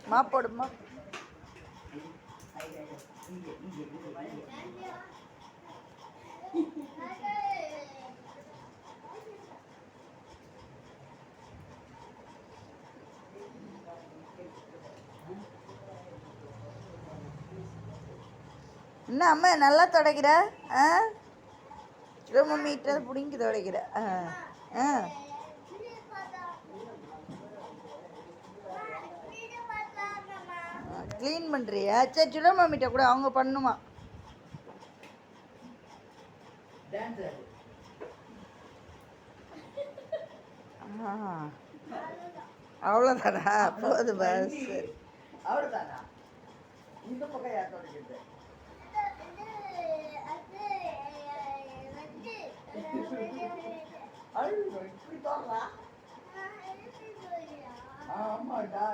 மாப்போடுமா என்ன அம்மா நல்லா துடைக்கிற ஆ ரொம்ப மீட்டாக பிடிங்கி துடைக்கிற ஆ ஆ க்ளீன் பண்ணுறியா சரி சுட மம்மிட்ட கூட அவங்க பண்ணுமா அவ்வளோதானா போது பஸ் அவ்வளோதானா இந்த பக்கம் யார் தொடங்கிட்டு இப்படி தோறா ஆமாடா